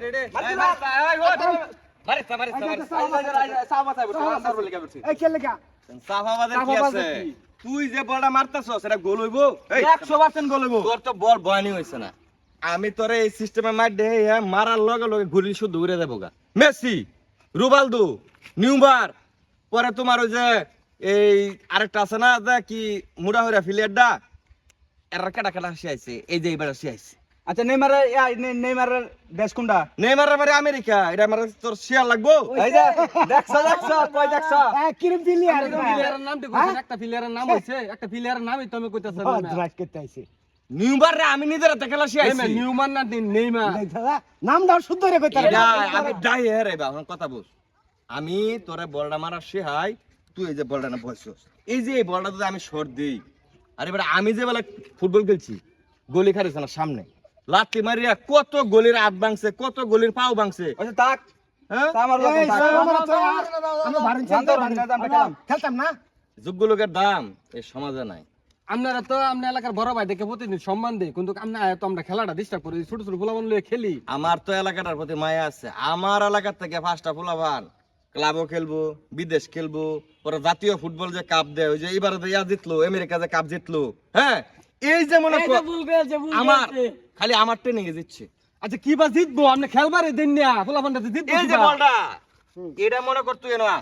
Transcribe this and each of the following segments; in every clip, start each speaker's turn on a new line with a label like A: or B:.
A: ready
B: তুই যে বলটা মারতাছস সেটা গোল হইবো 100% গোল হইবো তোর তো বল বয়নি হইছে না আমি তোরে এই সিস্টেমে মার দে মারার লগে লগে গুলি শুদ্ধ উড়ে যাবো গা মেসি রোনালদো নিউমার পরে তোমার ওই যে এই আরেকটা আছে না যে কি মুড়া হইরা ফিলিয়ারডা এর কাটা কাটা শিয়াইছে এই যে এবারে শিয়াইছে
A: আচ্ছা নেইমারের দেশ কোনটা
B: নেইমারের মানে আমেরিকা এটা মানে তোর শেয়ার লাগবো
A: এই যে দেখছ কই দেখছ
C: কিরম প্লেয়ার
D: প্লেয়ারের নামটি কইছেন একটা প্লেয়ারের নাম হইছে একটা প্লেয়ারের নামই তুমি কইতাছেন না
C: ড্রাইভ করতে আইছে
B: নিউমার রে আমি নিজের হাতে খেলা শিয়াইছি
D: নিউমান না নেইমার
C: নাম দাও শুদ্ধ রে কইতা
B: এটা আমি ডাই রে বাবা কথা বল আমি তোরে বলটা মারা শেহাই তুই এই যে বলটা না বসছস এই যে এই বলটা যদি আমি শর্ট দেই আরে বেটা আমি যে বেলা ফুটবল খেলছি গলি খারিছ না সামনে লাত্তি মারিয়া কত গলির হাত ভাঙছে কত গলির পাও ভাঙছে
A: আচ্ছা তাক
B: হ্যাঁ
A: আমার
C: আমরা ভারণ খেলতাম না
B: যোগ্য লোকের দাম এই সমাজে নাই
D: আপনারা তো আপনার এলাকার বড় ভাই দেখে প্রতিদিন সম্মান দেয় কিন্তু তো আমরা খেলাটা ডিস্টার্ব করি ছোট ছোট ফুলাবান লয়ে খেলি
B: আমার তো এলাকাটার প্রতি মায়া আছে আমার এলাকার থেকে 5টা ফুলাবান ক্লাবও খেলবো বিদেশ খেলবো ওরা জাতীয় ফুটবল যে কাপ দেয় ওই যে এবারে যে জিতলো আমেরিকা যে কাপ জিতলো হ্যাঁ এই যে মনে কর আমার খালি আমার ট্রেনিং এ জিতছে
D: আচ্ছা কি বা জিতবো আপনি খেলবারে দিন না ফুলাবানটা জিতবো
B: এই যে বলটা এটা মনে কর তুই না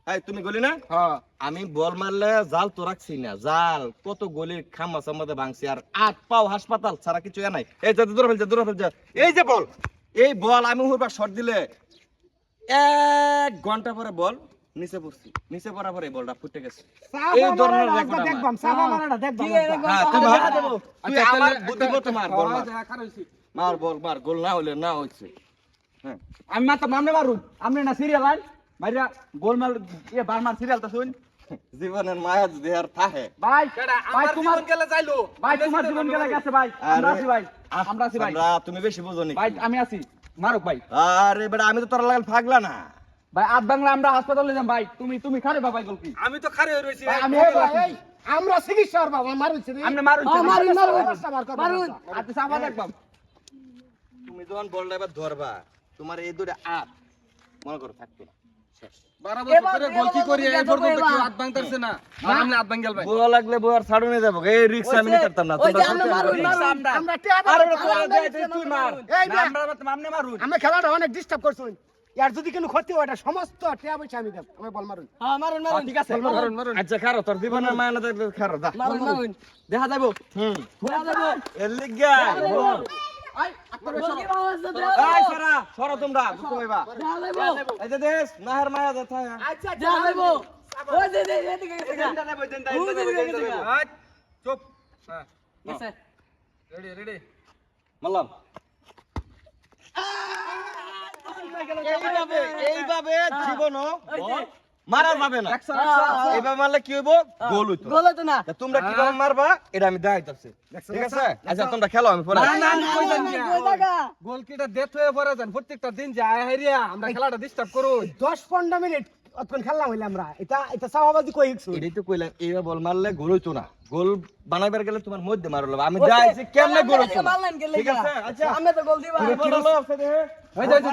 B: এই তুমি গলি না
D: হ্যাঁ
B: আমি বল মারলে জাল তো রাখছি না জাল কত গলির খাম্বা সাম্বাতে ভাঙছি আর 8 পাও হাসপাতাল ছাড়া কিছু নাই এই যে দূরে ফেলছে এই যে বল এই বল আমি হুরবা শট দিলে 1 ঘন্টা পরে বল নিচে পড়ছি নিচে পড়ার পরে বলটা ফুটে গেছে এই ধরনের রেকর্ড
C: দেখবাম সাবা মারাটা দেখবাম
B: হ্যাঁ তুমি তুই
D: আচ্ছা,
B: আমার
D: তাহলে
B: বুদ্ধি কত মার বল মার
D: দেখা রইছি
B: মার বল মার গোল না হইলে না হইছে হ্যাঁ
A: আমি মাত্র নামনে মারুন আপনি না সিরিয়াল আইন মাইরা গোলমাল বারমান সিরিয়াল তো শুন
B: জীবনের মায়া যদি আর থাকে
A: ভাই
D: আমার জীবন গেলে যাইলো
A: ভাই তোমার জীবন গেলে গেছে ভাই আমরা আছি ভাই আমরা আছি ভাই
B: তুমি বেশি বুঝো নি
A: ভাই আমি আছি মারুক ভাই
B: আরে বেটা আমি তো তোর লাগাল ফাগলা না
A: ভাই আট বাংলা আমরা হাসপাতালে যাম ভাই তুমি খারে ভাই গোল কি
D: আমি তো খারে রইছি
A: ভাই আমি
C: আমরা চিকিৎসার বাবা মারুছে
A: আপনি মারুন
C: মারুন
A: আচ্ছা সাবা দেখবাম
B: তুমি যখন বলটা এবার ধরবা তোমার এই দুটো আট মনে করো থাকতো না শেষ
D: 12 বছর ধরে গোল কি করি এই পর্যন্ত কেউ হাত ভাঙতাছে না আর আপনি হাত ভাঙ গেল ভাই
B: বল লাগলে বল আর ছাড়ু নিয়ে যাবো এই রিক্স আমি নিতে পারতাম না তোমরা
C: আমরা টিয়া
A: তুই মার আপনি মারুন
C: আমরা খেলাটা অনেক ডিস্টার্ব করছুন ইয়ার যদি কোনো ক্ষতি হয় এটা সমস্ত টিয়া পয়সা আমি দেব আমি বল মারুন
A: ঠিক আছে
D: মারুন
B: আচ্ছা খারো তোর জীবনের মায়া না দেখলে খারো দা
A: দেখা যাবো
B: এর লিগা বল এই সরা তোমরা দুটো হইবা এই যে দেশ নাহের মায়া দেখা
D: চুপ হ্যাঁ রেডি
B: মারলাম এইভাবে জীবনও মারা যাবে না এইভাবে মারলে কি হইব গোল হইতো না তোমরা কিভাবে মারবা এটা আমি দেখাইতাছি ঠিক আছে আচ্ছা তোমরা খেলো আমি পরে
D: গোলকিটা ডেথ হয়ে পড়ে যান প্রত্যেকটা দিন যায় হারিয়া আমরা খেলাটা ডিস্টার্ব করো
C: 10-15 মিনিট অতক্ষণ খেললাম হইলে আমরা এটা সাহাবাজি কই হিকছু
B: এটাই তো কইলাম এইভাবে বল মারলে গোল হইতো না গোল বানাইবার গেলে তোমার মধ্যে মারলো আমি যাইছি কেমনে গোল হইতো না ঠিক আছে আচ্ছা আমরা তো গোল দিবা
D: হয়ে যাচ্ছে